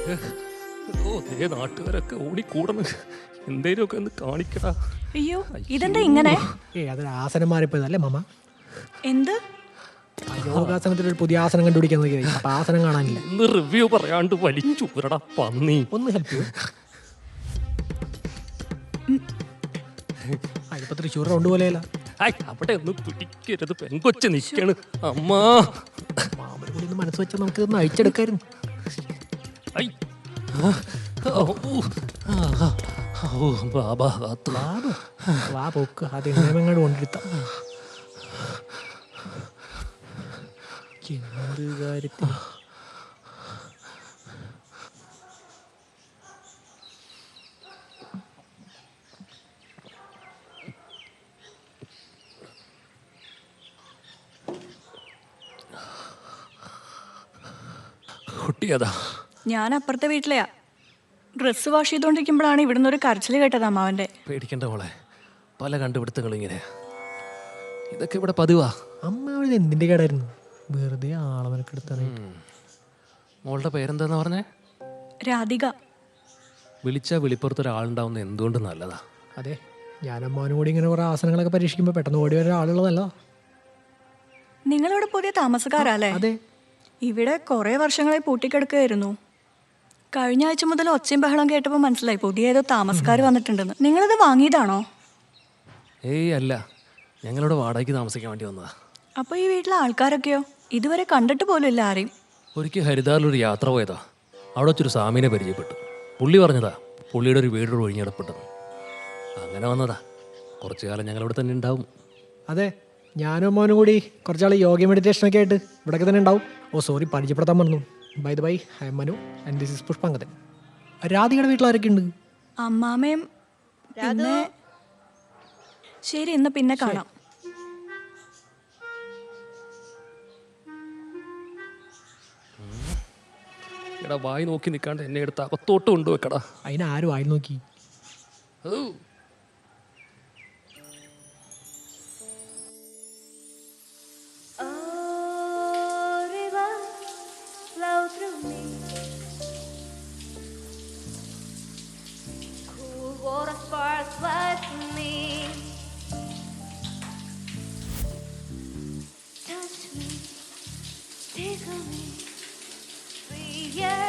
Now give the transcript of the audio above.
ഓ ദേ നാട്ടുകാരൊക്കെ ഓടിക്കൂടണ്. എന്തേലുമൊക്കെ ഒന്ന് കാണിക്കടാ. അയ്യോ ഇതെന്താ ഇങ്ങനെ? അതൊരു ആസനം മാറിപ്പോയതല്ലേ മാമ? എന്ത് യോഗാസനത്തിൽ ഒരു പുതിയ ആസനം കണ്ടുപിടിക്കാൻ നോക്കിയത്. അപ്പൊ ആസനം കാണാനില്ല. ഇന്ന് റിവ്യൂ പറയാണ്ട് വലിച്ചു ഊരടാ പന്നി. ഒന്ന് ഹെൽപ്പ് ചെയ്യൂ. അതിപ്പോ തൃശ്ശൂർ റൗണ്ട് പോലെയല്ല. അവിടെ ഒന്ന് പിടിക്കരുത്, പെൺകൊച്ച് നിൽക്കാണ്. അമ്മാ മാമനെ കൂടി ഒന്ന് മനസ്സ് വെച്ചാൽ നമുക്ക് ഒന്ന് അഴിച്ചെടുക്കായിരുന്നു. വാ പോക്ക് അത് എങ്ങനെങ്ങാണ്ട് കൊണ്ടിരുത്താം. എന്ത് കാര്യത്തിൽ കുട്ടിയതാ. ഞാൻ അപ്പുറത്തെ വീട്ടിലെയാ. ഡ്രസ്സ് വാഷ് ചെയ്തോണ്ടിരിക്കുമ്പോഴാണ് ഇവിടുന്ന് ഒരു കരച്ചിൽ കേട്ടത് അമ്മാവന്റെ. പേടിക്കണ്ട മോളെ, പല കണ്ടുപിടുത്തങ്ങളും ഇങ്ങനെ. ഇതൊക്കെ ഇവിടെ പതിവാ. അമ്മാവൻ എന്തിന്റെ കേടായിരുന്നു? വെറുതെ ആളവനക്കെടുത്താണ്. മോളുടെ പേരെന്താന്ന് പറഞ്ഞേ? രാധിക. വിളിച്ചാ വിളിപ്പുറത്ത് ഒരാളുണ്ടാവുന്ന എന്തുകൊണ്ട് നല്ലതാ. അതെ, ഞാൻ അമ്മാവനും കൂടി ഇങ്ങനെ കുറെ ആസനങ്ങളൊക്കെ പരീക്ഷിക്കുമ്പോൾ പെട്ടെന്ന് ഓടി വരാൻ ആളുള്ളതല്ല. നിങ്ങളിവിടെ പുതിയ താമസക്കാരല്ലേ? അതെ. ഇവിടെ കുറെ വർഷങ്ങളായി പൂട്ടിക്കിടക്കുകയായിരുന്നു. കഴിഞ്ഞ ആഴ്ച മുതൽ ഒച്ചയും ബഹളം കേട്ടപ്പോൾ മനസ്സിലായി പുതിയ ഏതോ താമസക്കാർ വന്നിട്ടുണ്ടെന്ന്. നിങ്ങളിത് വാങ്ങിയതാണോ? ഏയ് അല്ല, ഞങ്ങളിവിടെ വാടകയ്ക്ക് താമസിക്കാൻ വേണ്ടി വന്നതാ. അപ്പോൾ ഈ വീട്ടിലെ ആൾക്കാരൊക്കെയോ? ഇതുവരെ കണ്ടിട്ട് പോലും ഇല്ല ആരെയും. ഒരിക്കൽ ഹരിദ്വാറിലൊരു യാത്ര പോയതാ. അവിടെ വെച്ചൊരു സ്വാമീനെ പരിചയപ്പെട്ടു. പുള്ളി പറഞ്ഞതാ പുള്ളിയുടെ ഒരു വീടൊരു ഒഴിഞ്ഞിടപ്പെട്ടത്. അങ്ങനെ വന്നതാ. കുറച്ചു കാലം ഞങ്ങളിവിടെ തന്നെ ഉണ്ടാവും. അതെ, ഞാനും അമ്മാവനും കൂടി കുറച്ചാൾ യോഗ മെഡിറ്റേഷനൊക്കെ ആയിട്ട് ഇവിടെയൊക്കെ തന്നെ ഉണ്ടാവും. ഓ സോറി, പരിചയപ്പെടുത്താൻ പറഞ്ഞു. By the by, I am Manu and this is Pushpangadan. രാധികയുടെ വീട്ടിലാരൊക്കെ ഉണ്ട്? അമ്മാമയും. പിന്നെ ശരി, ഇന്ന് പിന്നെ കാണാം. എടാ വായി നോക്കി നിൽക്കാണ്ട് എന്നെ എടുത്ത് അകത്തോട്ട് കൊണ്ടുവെക്കടാ. അതിനാരും ആയി നോക്കി. Water sparks like me. Touch me, tickle me, free. Yeah.